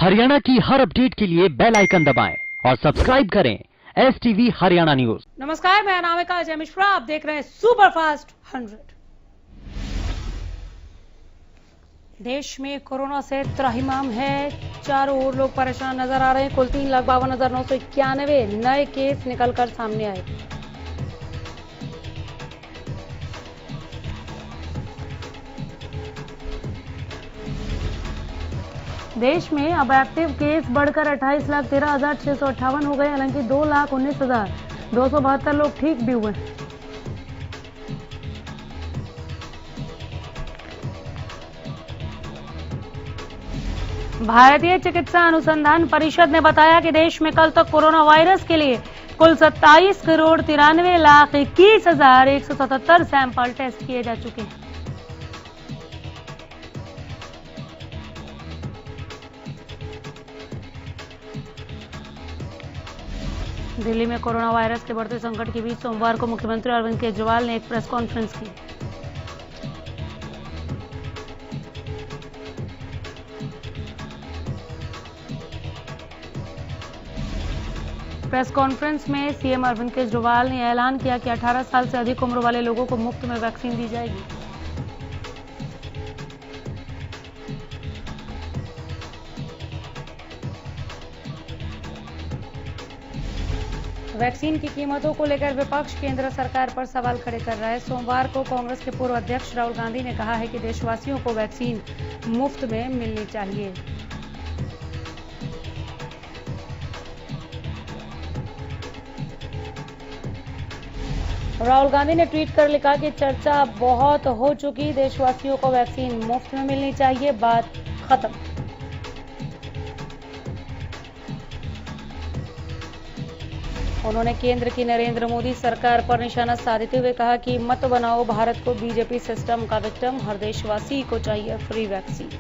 हरियाणा की हर अपडेट के लिए बेल आइकन दबाएं और सब्सक्राइब करें STV हरियाणा न्यूज। नमस्कार, मैं अनामिका अजय मिश्रा। आप देख रहे हैं सुपरफास्ट 100। देश में कोरोना से त्राहिमाम है। चारों ओर लोग परेशान नजर आ रहे हैं। कुल 3,52,991 नए केस निकलकर सामने आए। देश में अब एक्टिव केस बढ़कर 28,13,658 हो गए। हालांकि 2,19,272 लोग ठीक भी हुए। भारतीय चिकित्सा अनुसंधान परिषद ने बताया कि देश में कल तक कोरोना वायरस के लिए कुल 27,93,21,177 सैंपल टेस्ट किए जा चुके हैं। दिल्ली में कोरोना वायरस के बढ़ते संकट के बीच सोमवार को मुख्यमंत्री अरविंद केजरीवाल ने एक प्रेस कॉन्फ्रेंस की। प्रेस कॉन्फ्रेंस में सीएम अरविंद केजरीवाल ने ऐलान किया कि 18 साल से अधिक उम्र वाले लोगों को मुफ्त में वैक्सीन दी जाएगी। वैक्सीन की कीमतों को लेकर विपक्ष केंद्र सरकार पर सवाल खड़े कर रहा है। सोमवार को कांग्रेस के पूर्व अध्यक्ष राहुल गांधी ने कहा है कि देशवासियों को वैक्सीन मुफ्त में मिलनी चाहिए। राहुल गांधी ने ट्वीट कर लिखा कि चर्चा बहुत हो चुकी, देशवासियों को वैक्सीन मुफ्त में मिलनी चाहिए, बात खत्म। उन्होंने केंद्र की नरेंद्र मोदी सरकार पर निशाना साधते हुए कहा कि मत बनाओ भारत को बीजेपी सिस्टम का विक्टिम, हर देशवासी को चाहिए फ्री वैक्सीन।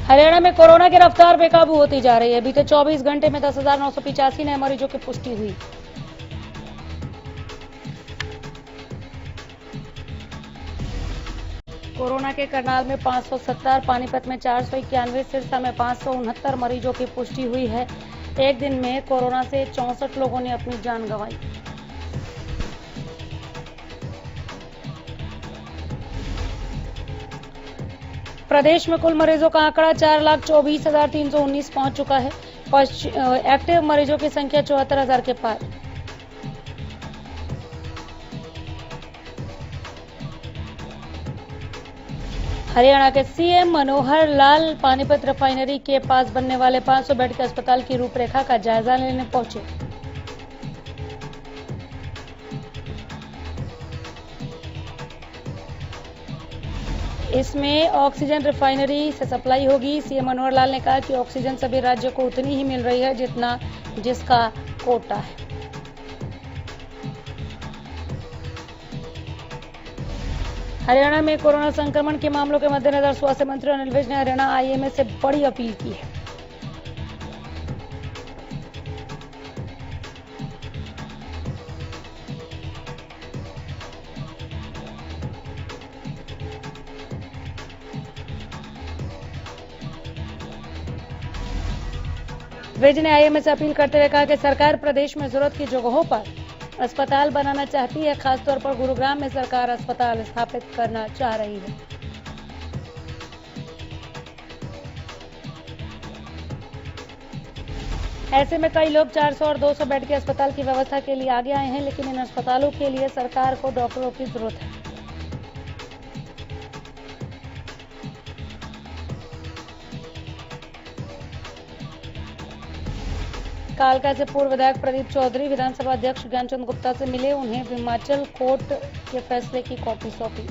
हरियाणा में कोरोना की रफ्तार बेकाबू होती जा रही है। बीते 24 घंटे में 10,985 नए मरीजों की पुष्टि हुई। कोरोना के करनाल में 570, पानीपत में 491, सिरसा में 569 मरीजों की पुष्टि हुई है। एक दिन में कोरोना से 64 लोगों ने अपनी जान गंवाई। प्रदेश में कुल मरीजों का आंकड़ा 4,24,319 पहुंच चुका है। एक्टिव मरीजों की संख्या 74,000 के पार। हरियाणा के सीएम मनोहर लाल पानीपत रिफाइनरी के पास बनने वाले 500 बेड के अस्पताल की रूपरेखा का जायजा लेने पहुंचे। इसमें ऑक्सीजन रिफाइनरी से सप्लाई होगी। सीएम मनोहर लाल ने कहा कि ऑक्सीजन सभी राज्यों को उतनी ही मिल रही है जितना जिसका कोटा है। हरियाणा में कोरोना संक्रमण के मामलों के मद्देनजर स्वास्थ्य मंत्री अनिल विज ने हरियाणा आईएमए से बड़ी अपील की है। विज ने आईएमए से अपील करते हुए कहा कि सरकार प्रदेश में जरूरत की जगहों पर अस्पताल बनाना चाहती है। खासतौर पर गुरुग्राम में सरकार अस्पताल स्थापित करना चाह रही है। ऐसे में कई लोग 400 और 200 बेड के अस्पताल की व्यवस्था के लिए आगे आए हैं, लेकिन इन अस्पतालों के लिए सरकार को डॉक्टरों की जरूरत है। कालका से पूर्व विधायक प्रदीप चौधरी विधानसभा अध्यक्ष ज्ञानचंद गुप्ता से मिले। उन्हें हिमाचल कोर्ट के फैसले की कॉपी सौंपी।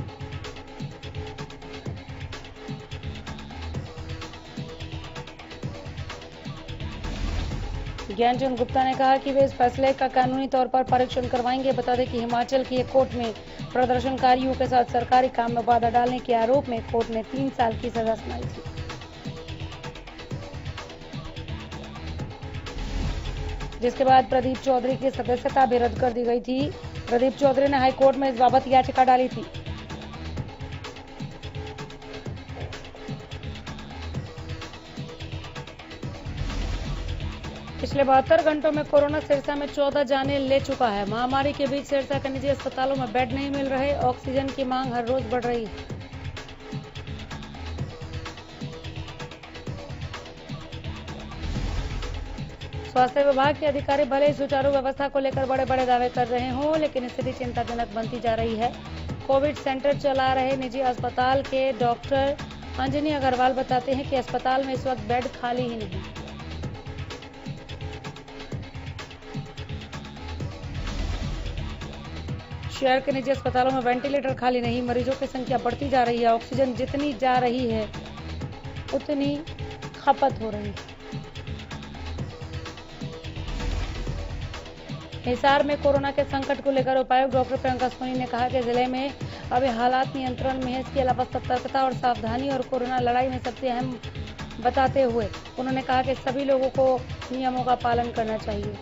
ज्ञानचंद गुप्ता ने कहा कि वे इस फैसले का कानूनी तौर पर परीक्षण करवाएंगे। बता दें कि हिमाचल की एक कोर्ट में प्रदर्शनकारियों के साथ सरकारी काम में बाधा डालने के आरोप में कोर्ट ने 3 साल की सजा सुनाई थी। जिसके बाद प्रदीप चौधरी की सदस्यता भी रद्द कर दी गई थी। प्रदीप चौधरी ने हाईकोर्ट में इस बाबत याचिका डाली थी। पिछले 72 घंटों में कोरोना सिरसा में 14 जानें ले चुका है। महामारी के बीच सिरसा के निजी अस्पतालों में बेड नहीं मिल रहे, ऑक्सीजन की मांग हर रोज बढ़ रही है। स्वास्थ्य विभाग के अधिकारी भले ही सुचारू व्यवस्था को लेकर बड़े बड़े दावे कर रहे हों, लेकिन स्थिति चिंताजनक बनती जा रही है। कोविड सेंटर चला रहे निजी अस्पताल के डॉक्टर अंजनी अग्रवाल बताते हैं कि अस्पताल में इस वक्त बेड खाली ही नहीं। शहर के निजी अस्पतालों में वेंटिलेटर खाली नहीं, मरीजों की संख्या बढ़ती जा रही है। ऑक्सीजन जितनी जा रही है उतनी खपत हो रही है। हिसार में कोरोना के संकट को लेकर उपायुक्त डॉक्टर प्रियंका सोनी ने कहा कि जिले में अभी हालात नियंत्रण में है। इसके अलावा सतर्कता और सावधानी और कोरोना लड़ाई में सबसे अहम बताते हुए उन्होंने कहा कि सभी लोगों को नियमों का पालन करना चाहिए।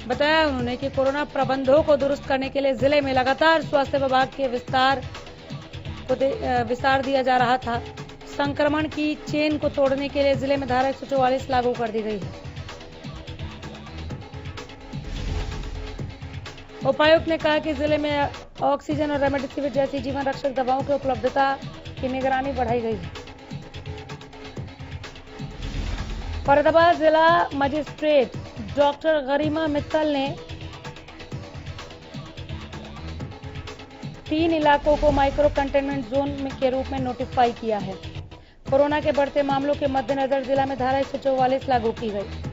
बताया उन्होंने कि कोरोना प्रबंधों को दुरुस्त करने के लिए जिले में लगातार स्वास्थ्य विभाग के विस्तार दिया जा रहा था। संक्रमण की चेन को तोड़ने के लिए जिले में धारा 144 लागू कर दी गई है। उपायुक्त ने कहा कि जिले में ऑक्सीजन और रेमडेसिविर जैसी जीवन रक्षक दवाओं की उपलब्धता की निगरानी बढ़ाई गई है। फरीदाबाद जिला मजिस्ट्रेट डॉक्टर गरिमा मित्तल ने 3 इलाकों को माइक्रो कंटेनमेंट जोन के रूप में नोटिफाई किया है। कोरोना के बढ़ते मामलों के मद्देनजर जिला में धारा 144 लागू की गई।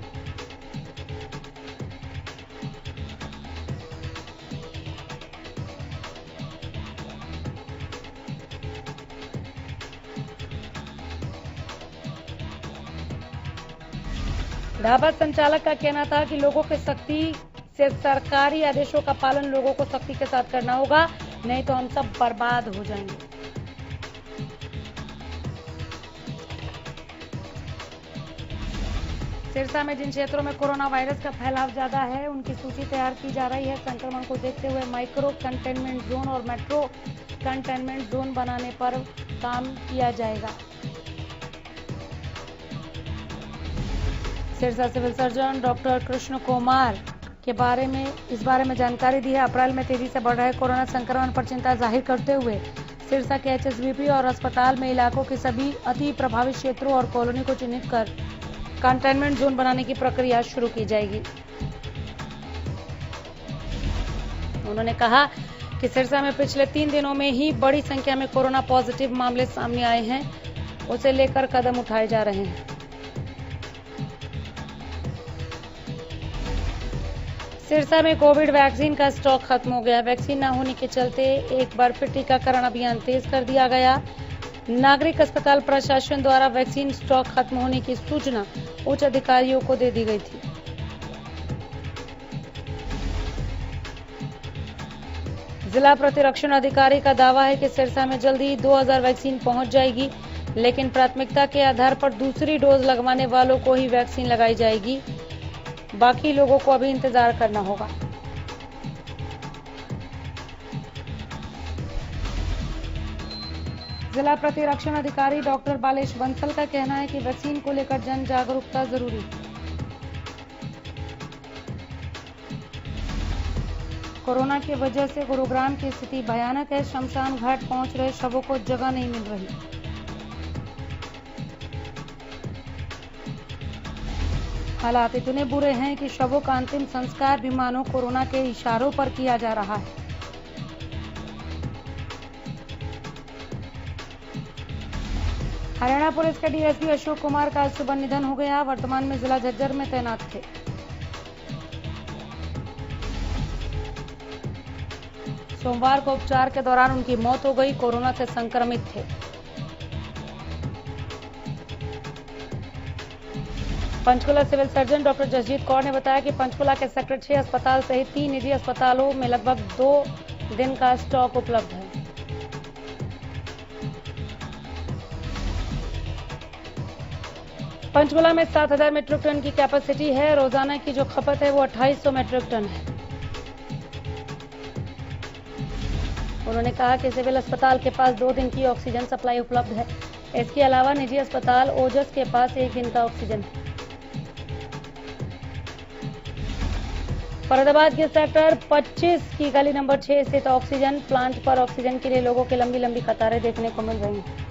ढाबा संचालक का कहना था कि लोगों के सख्ती से सरकारी आदेशों का पालन लोगों को सख्ती के साथ करना होगा, नहीं तो हम सब बर्बाद हो जाएंगे। सिरसा में जिन क्षेत्रों में कोरोना वायरस का फैलाव ज्यादा है उनकी सूची तैयार की जा रही है। संक्रमण को देखते हुए माइक्रो कंटेनमेंट जोन और मेट्रो कंटेनमेंट जोन बनाने पर काम किया जाएगा। Sirsa civil surgeon doctor Krishan Kumar इस बारे में जानकारी दी है। अप्रैल में तेजी से बढ़ रहे कोरोना संक्रमण पर चिंता जाहिर करते हुए सिरसा के एचएसबीपी और अस्पताल में इलाकों के सभी अति प्रभावित क्षेत्रों और कॉलोनी को चिन्हित कर कंटेनमेंट जोन बनाने की प्रक्रिया शुरू की जाएगी। उन्होंने कहा कि सिरसा में पिछले 3 दिनों में ही बड़ी संख्या में कोरोना पॉजिटिव मामले सामने आए हैं, उसे लेकर कदम उठाए जा रहे हैं। सिरसा में कोविड वैक्सीन का स्टॉक खत्म हो गया। वैक्सीन न होने के चलते एक बार फिर टीकाकरण अभियान तेज कर दिया गया। नागरिक अस्पताल प्रशासन द्वारा वैक्सीन स्टॉक खत्म होने की सूचना उच्च अधिकारियों को दे दी गई थी। जिला प्रतिरक्षण अधिकारी का दावा है कि सिरसा में जल्दी ही 2000 वैक्सीन पहुंच जाएगी, लेकिन प्राथमिकता के आधार पर दूसरी डोज लगवाने वालों को ही वैक्सीन लगाई जाएगी। बाकी लोगों को अभी इंतजार करना होगा। जिला प्रतिरक्षण अधिकारी डॉक्टर बालेश बंसल का कहना है कि वैक्सीन को लेकर जन जागरूकता जरूरी है। कोरोना की वजह से गुरुग्राम की स्थिति भयानक है। शमशान घाट पहुंच रहे शवों को जगह नहीं मिल रही। हालात इतने बुरे हैं कि शवों का अंतिम संस्कार भी मानो कोरोना के इशारों पर किया जा रहा है। हरियाणा पुलिस के डीएसपी अशोक कुमार का आज सुबह निधन हो गया। वर्तमान में जिला झज्जर में तैनात थे। सोमवार को उपचार के दौरान उनकी मौत हो गई। कोरोना से संक्रमित थे। Panchkula civil surgeon doctor Jasjit Kaur ने बताया कि पंचकुला के सेक्टर 6 अस्पताल सहित 3 निजी अस्पतालों में लगभग 2 दिन का स्टॉक उपलब्ध है। पंचकुला में 7000 मीट्रिक टन की कैपेसिटी है। रोजाना की जो खपत है वो 2800 मीट्रिक टन है। उन्होंने कहा कि सिविल अस्पताल के पास 2 दिन की ऑक्सीजन सप्लाई उपलब्ध है। इसके अलावा निजी अस्पताल ओजस के पास 1 दिन का ऑक्सीजन है। फरीदाबाद के सेक्टर 25 की गली नंबर 6 स्थित ऑक्सीजन प्लांट पर ऑक्सीजन के लिए लोगों की लंबी लंबी कतारें देखने को मिल रही हैं।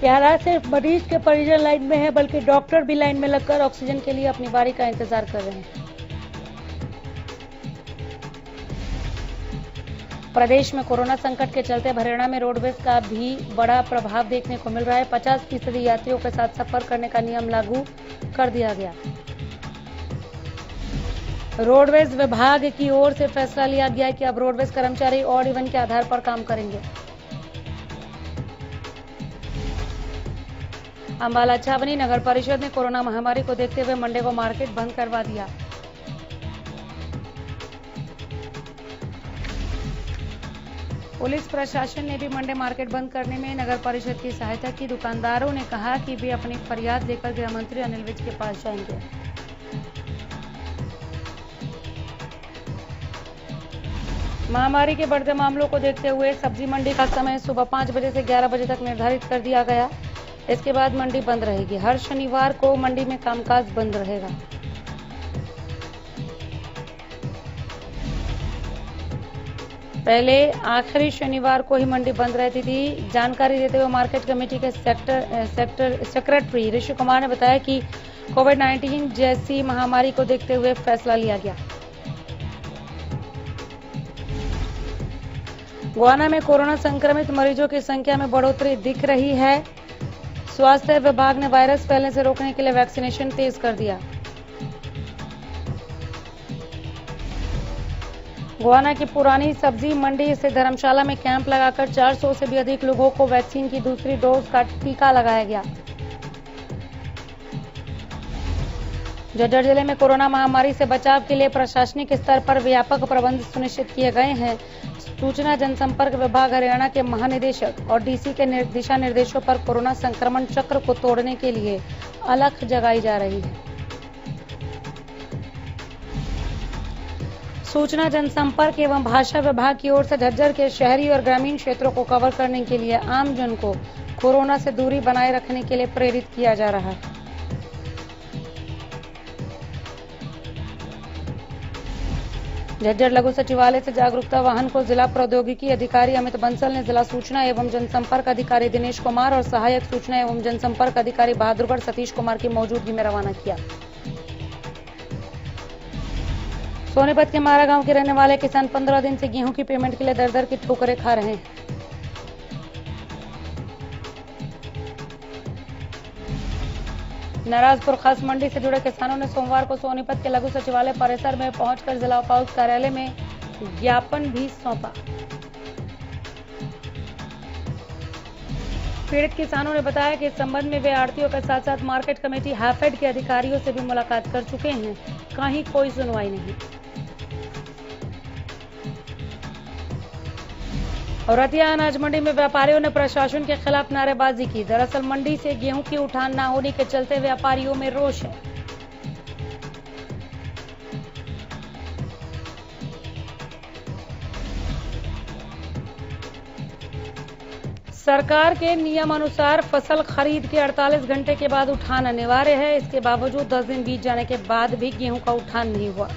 यहाँ सिर्फ मरीज के परिजन लाइन में है, बल्कि डॉक्टर भी लाइन में लगकर ऑक्सीजन के लिए अपनी बारी का इंतजार कर रहे हैं। प्रदेश में कोरोना संकट के चलते हरियाणा में रोडवेज का भी बड़ा प्रभाव देखने को मिल रहा है। 50% यात्रियों के साथ सफर करने का नियम लागू कर दिया गया। रोडवेज विभाग की ओर से फैसला लिया गया है कि अब रोडवेज कर्मचारी ऑड इवन के आधार पर काम करेंगे। अंबाला छावनी नगर परिषद ने कोरोना महामारी को देखते हुए मंडे को मार्केट बंद करवा दिया। पुलिस प्रशासन ने भी मंडे मार्केट बंद करने में नगर परिषद की सहायता की। दुकानदारों ने कहा कि वे अपनी फरियाद लेकर गृह मंत्री अनिल विज के पास जाएंगे। महामारी के बढ़ते मामलों को देखते हुए सब्जी मंडी का समय सुबह 5 बजे से 11 बजे तक निर्धारित कर दिया गया। इसके बाद मंडी बंद रहेगी। हर शनिवार को मंडी में कामकाज बंद रहेगा। पहले आखिरी शनिवार को ही मंडी बंद रहती थी। जानकारी देते हुए मार्केट कमेटी के सेक्रेटरी ऋषि कुमार ने बताया कि कोविड-19 जैसी महामारी को देखते हुए फैसला लिया गया। गोवाना में कोरोना संक्रमित मरीजों की संख्या में बढ़ोतरी दिख रही है। स्वास्थ्य विभाग ने वायरस फैलने से रोकने के लिए वैक्सीनेशन तेज कर दिया। गोवाना की पुरानी सब्जी मंडी स्थित धर्मशाला में कैंप लगाकर 400 से भी अधिक लोगों को वैक्सीन की दूसरी डोज का टीका लगाया गया। झज्जर जिले में कोरोना महामारी से बचाव के लिए प्रशासनिक स्तर पर व्यापक प्रबंध सुनिश्चित किए गए हैं। सूचना जनसंपर्क विभाग हरियाणा के महानिदेशक और डीसी के दिशा निर्देशों पर कोरोना संक्रमण चक्र को तोड़ने के लिए अलख जगाई जा रही है। सूचना जनसंपर्क एवं भाषा विभाग की ओर से झज्जर के शहरी और ग्रामीण क्षेत्रों को कवर करने के लिए आमजन को कोरोना से दूरी बनाए रखने के लिए प्रेरित किया जा रहा है। झज्जर लघु सचिवालय से जागरूकता वाहन को जिला प्रौद्योगिकी अधिकारी अमित बंसल ने जिला सूचना एवं जनसंपर्क अधिकारी दिनेश कुमार और सहायक सूचना एवं जनसंपर्क अधिकारी बहादुरगढ़ सतीश कुमार की मौजूदगी में रवाना किया। सोनीपत के मारा गांव के रहने वाले किसान 15 दिन से गेहूं की पेमेंट के लिए दर दर की ठोकरें खा रहे हैं। नाराजपुर खास मंडी से जुड़े किसानों ने सोमवार को सोनीपत के लघु सचिवालय परिसर में पहुंचकर जिला उपायुक्त कार्यालय में ज्ञापन भी सौंपा। पीड़ित किसानों ने बताया कि इस संबंध में वे आड़तियों के साथ साथ मार्केट कमेटी हैफेड के अधिकारियों से भी मुलाकात कर चुके हैं, कहीं कोई सुनवाई नहीं। और रतिया अनाज मंडी में व्यापारियों ने प्रशासन के खिलाफ नारेबाजी की। दरअसल मंडी से गेहूं की उठान न होने के चलते व्यापारियों में रोष है। सरकार के नियम अनुसार फसल खरीद के 48 घंटे के बाद उठान अनिवार्य है। इसके बावजूद 10 दिन बीत जाने के बाद भी गेहूं का उठान नहीं हुआ।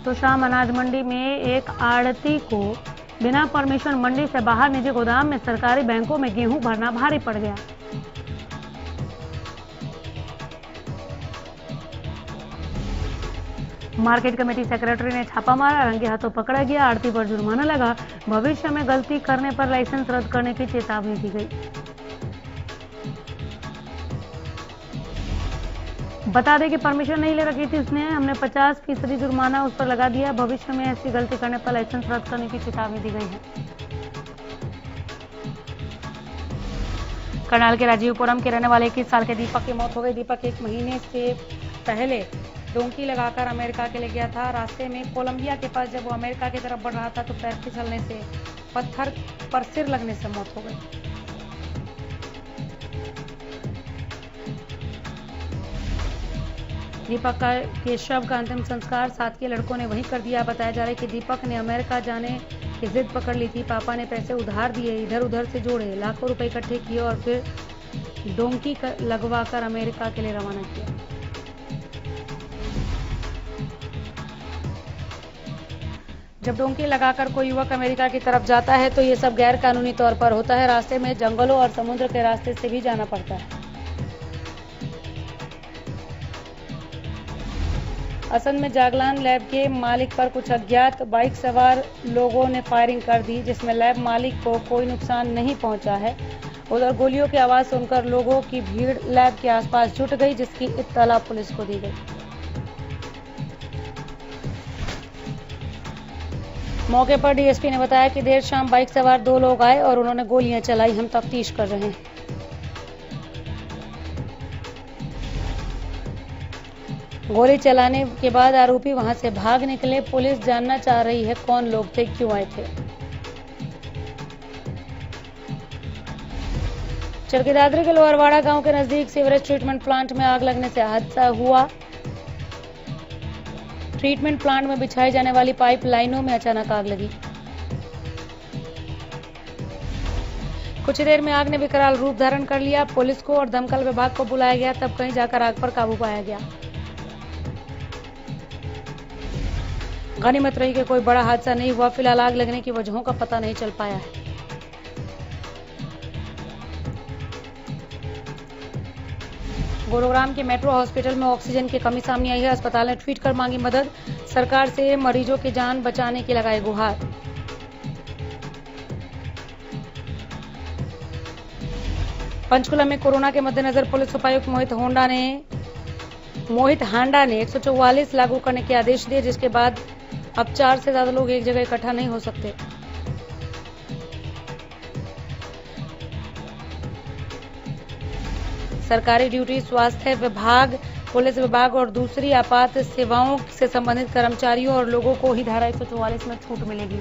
तो शाम अनाज मंडी में एक आड़ती को बिना परमिशन मंडी से बाहर निजी गोदाम में सरकारी बैंकों में गेहूं भरना भारी पड़ गया। मार्केट कमेटी सेक्रेटरी ने छापा मारा, रंगे हाथों पकड़ा गया। आड़ती पर जुर्माना लगा। भविष्य में गलती करने पर लाइसेंस रद्द करने की चेतावनी दी गई। बता दें कि परमिशन नहीं ले रखी थी उसने। हमने 50% जुर्माना उस पर लगा दिया। भविष्य में ऐसी गलती करने पर लाइसेंस रद्द करने की चेतावनी दी गई है। करनाल के राजीवपुरम के रहने वाले 21 साल के दीपक की मौत हो गई। दीपक 1 महीने से पहले डोंकी लगाकर अमेरिका के लिए गया था। रास्ते में कोलंबिया के पास जब वो अमेरिका की तरफ बढ़ रहा था तो पैर फिसलने से पत्थर पर सिर लगने से मौत हो गई। दीपक के शव का अंतिम संस्कार साथ के लड़कों ने वहीं कर दिया। बताया जा रहा है कि दीपक ने अमेरिका जाने की जिद पकड़ ली थी। पापा ने पैसे उधार दिए, इधर उधर से जोड़े, लाखों रुपए इकट्ठे किए और फिर डोंकी लगवाकर अमेरिका के लिए रवाना किया। जब डोंकी लगाकर कोई युवक अमेरिका की तरफ जाता है तो ये सब गैर कानूनी तौर पर होता है। रास्ते में जंगलों और समुद्र के रास्ते से भी जाना पड़ता है। असम में जागलान लैब के मालिक पर कुछ अज्ञात बाइक सवार लोगों ने फायरिंग कर दी, जिसमें लैब मालिक को कोई नुकसान नहीं पहुंचा है। उधर गोलियों की आवाज सुनकर लोगों की भीड़ लैब के आसपास जुट गई, जिसकी इत्तला पुलिस को दी गई। मौके पर डीएसपी ने बताया कि देर शाम बाइक सवार 2 लोग आए और उन्होंने गोलियां चलाई। हम तफ्तीश कर रहे हैं। गोली चलाने के बाद आरोपी वहां से भाग निकले। पुलिस जानना चाह रही है कौन लोग थे, क्यों आए थे। चरखीदादरी के लोहरवाड़ा गांव के नजदीक सीवरेज ट्रीटमेंट प्लांट में आग लगने से हादसा हुआ। ट्रीटमेंट प्लांट में बिछाई जाने वाली पाइप लाइनों में अचानक आग लगी। कुछ देर में आग ने विकराल रूप धारण कर लिया। पुलिस को और दमकल विभाग को बुलाया गया, तब कहीं जाकर आग पर काबू पाया गया। गनीमत रही कि कोई बड़ा हादसा नहीं हुआ। फिलहाल आग लगने की वजहों का पता नहीं चल पाया है। गुरुग्राम के मेट्रो हॉस्पिटल में ऑक्सीजन की कमी सामने आई है। अस्पताल ने ट्वीट कर मांगी मदद। सरकार से मरीजों की जान बचाने की लगाई गुहार। पंचकुला में कोरोना के मद्देनजर पुलिस उपायुक्त मोहित हांडा ने 144 लागू करने के आदेश दिए, जिसके बाद अब 4 से ज्यादा लोग एक जगह इकट्ठा नहीं हो सकते। सरकारी ड्यूटी, स्वास्थ्य विभाग, पुलिस विभाग और दूसरी आपात सेवाओं से संबंधित कर्मचारियों और लोगों को ही धारा 144 में छूट मिलेगी।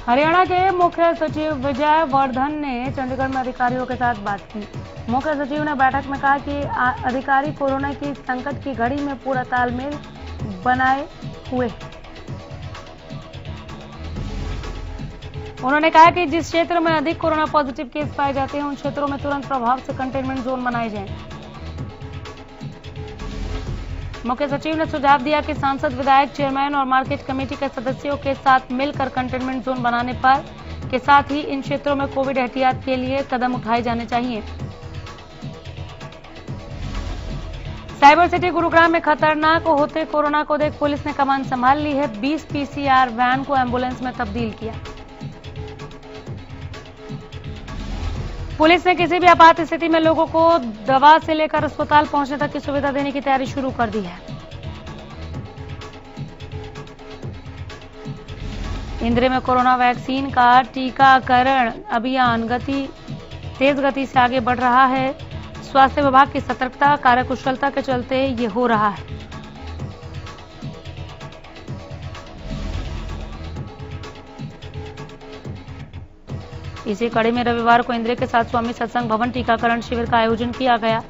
हरियाणा के मुख्य सचिव विजय वर्धन ने चंडीगढ़ में अधिकारियों के साथ बात की। मुख्य सचिव ने बैठक में कहा कि अधिकारी कोरोना की संकट की घड़ी में पूरा तालमेल बनाए हुए। उन्होंने कहा कि जिस क्षेत्र में अधिक कोरोना पॉजिटिव केस पाए जाते हैं, उन क्षेत्रों में तुरंत प्रभाव से कंटेनमेंट जोन बनाए जाएं। मुख्य सचिव ने सुझाव दिया कि सांसद, विधायक, चेयरमैन और मार्केट कमेटी के सदस्यों के साथ मिलकर कंटेनमेंट जोन बनाने पर के साथ ही इन क्षेत्रों में कोविड एहतियात के लिए कदम उठाए जाने चाहिए। साइबर सिटी गुरुग्राम में खतरनाक होते कोरोना को देख पुलिस ने कमान संभाल ली है। 20 पीसीआर वैन को एम्बुलेंस में तब्दील किया। पुलिस ने किसी भी आपात स्थिति में लोगों को दवा से लेकर अस्पताल पहुंचने तक की सुविधा देने की तैयारी शुरू कर दी है। इंद्र में कोरोना वैक्सीन का टीकाकरण अभियान तेज गति से आगे बढ़ रहा है। स्वास्थ्य विभाग की सतर्कता, कार्यकुशलता के चलते ये हो रहा है। इसी कड़ी में रविवार को इंद्र के साथ स्वामी सत्संग भवन टीकाकरण शिविर का आयोजन किया गया।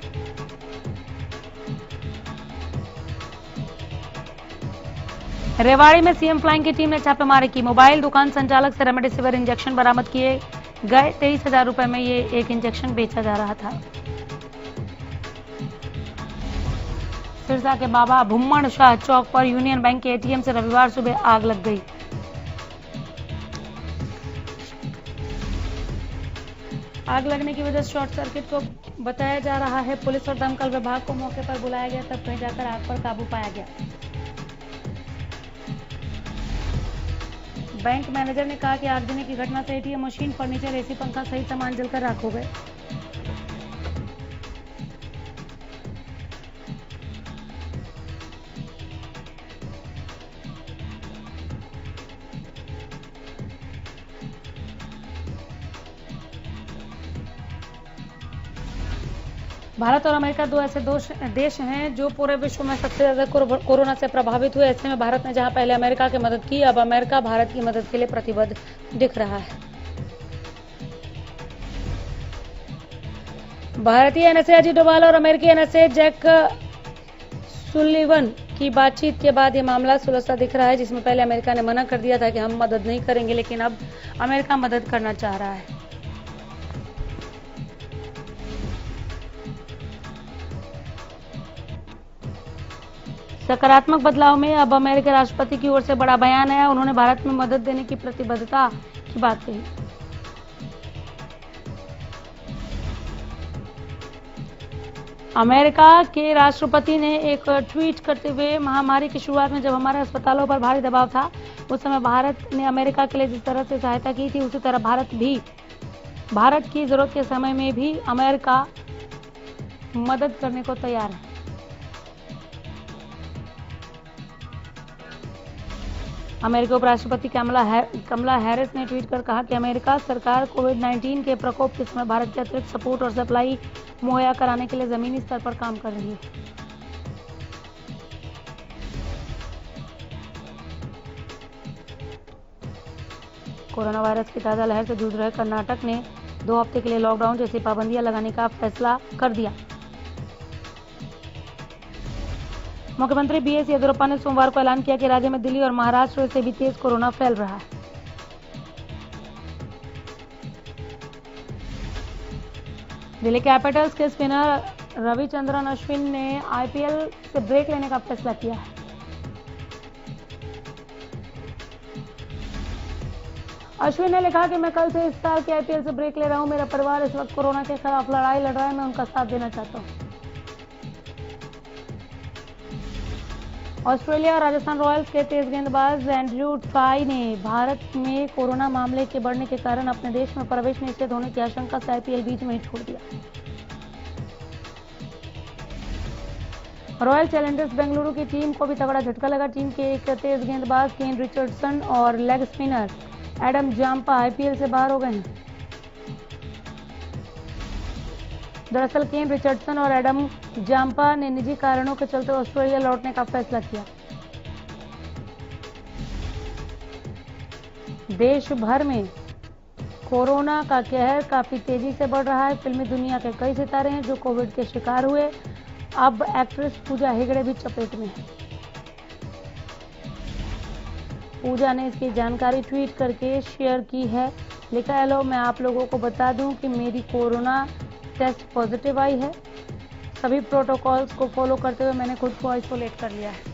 रेवाड़ी में सीएम फ्लाइंग की टीम ने छापेमारी की। मोबाइल दुकान संचालक से रेमडेसिविर इंजेक्शन बरामद किए गए। 23,000 रुपए में ये एक इंजेक्शन बेचा जा रहा था। सिरसा के बाबा भुम्मण शाह चौक पर यूनियन बैंक के एटीएम से रविवार सुबह आग लग गई। आग लगने की वजह शॉर्ट सर्किट को बताया जा रहा है। पुलिस और दमकल विभाग को मौके पर बुलाया गया, तब कहीं जाकर आग पर काबू पाया गया। बैंक मैनेजर ने कहा कि आगजनी की घटना से एटीएम मशीन, फर्नीचर, एसी, पंखा सहित सामान जलकर राख हो गए। भारत और अमेरिका दो ऐसे देश हैं जो पूरे विश्व में सबसे ज्यादा कोरोना से प्रभावित हुए। ऐसे में भारत ने जहां पहले अमेरिका की मदद की, अब अमेरिका भारत की मदद के लिए प्रतिबद्ध दिख रहा है। भारतीय एनएसए अजीत डोभाल और अमेरिकी एनएसए जैक सुलिवन की बातचीत के बाद ये मामला सुलझता दिख रहा है, जिसमें पहले अमेरिका ने मना कर दिया था कि हम मदद नहीं करेंगे, लेकिन अब अमेरिका मदद करना चाह रहा है। सकारात्मक बदलाव में अब अमेरिकी राष्ट्रपति की ओर से बड़ा बयान आया। उन्होंने भारत में मदद देने की प्रतिबद्धता की बात कही। अमेरिका के राष्ट्रपति ने एक ट्वीट करते हुए महामारी की शुरुआत में जब हमारे अस्पतालों पर भारी दबाव था, उस समय भारत ने अमेरिका के लिए जिस तरह से सहायता की थी, उसी तरह भारत की जरूरत के समय में भी अमेरिका मदद करने को तैयार है। अमेरिकी उपराष्ट्रपति कमला हैरिस ने ट्वीट कर कहा कि अमेरिका सरकार कोविड-19 के प्रकोप के समय भारत के अतिरिक्त सपोर्ट और सप्लाई मुहैया कराने के लिए जमीनी स्तर पर काम कर रही है। कोरोना वायरस की ताजा लहर से जूझ रहे कर्नाटक ने 2 हफ्ते के लिए लॉकडाउन जैसी पाबंदियां लगाने का फैसला कर दिया। मुख्यमंत्री बीएस येदियुरप्पा ने सोमवार को ऐलान किया कि राज्य में दिल्ली और महाराष्ट्र से भी तेज कोरोना फैल रहा है। दिल्ली कैपिटल्स के स्पिनर रविचंद्रन अश्विन ने आईपीएल से ब्रेक लेने का फैसला किया है। अश्विन ने लिखा कि मैं कल से इस साल के आईपीएल से ब्रेक ले रहा हूं। मेरा परिवार इस वक्त कोरोना के खिलाफ लड़ाई लड़ रहा है, मैं उनका साथ देना चाहता हूं। ऑस्ट्रेलिया और राजस्थान रॉयल्स के तेज गेंदबाज एंड्रयू टाई ने भारत में कोरोना मामले के बढ़ने के कारण अपने देश में प्रवेश निषेध होने की आशंका से आईपीएल बीच में ही छोड़ दिया। रॉयल चैलेंजर्स बेंगलुरु की टीम को भी तगड़ा झटका लगा। टीम के एक तेज गेंदबाज केन रिचर्डसन और leg spinner Adam Zampa IPL से बाहर हो गए हैं। दरअसल केन रिचर्डसन और एडम जाम्पा ने निजी कारणों के चलते ऑस्ट्रेलिया लौटने का फैसला किया। देश भर में कोरोना का कहर काफी तेजी से बढ़ रहा है। फिल्मी दुनिया के कई सितारे हैं जो कोविड के शिकार हुए। अब एक्ट्रेस पूजा हेगड़े भी चपेट में है। पूजा ने इसकी जानकारी ट्वीट करके शेयर की है। लिखा, हेलो, मैं आप लोगों को बता दूं कि मेरी कोरोना टेस्ट पॉजिटिव आई है। सभी प्रोटोकॉल्स को फॉलो करते हुए मैंने खुद को आइसोलेट कर लिया है।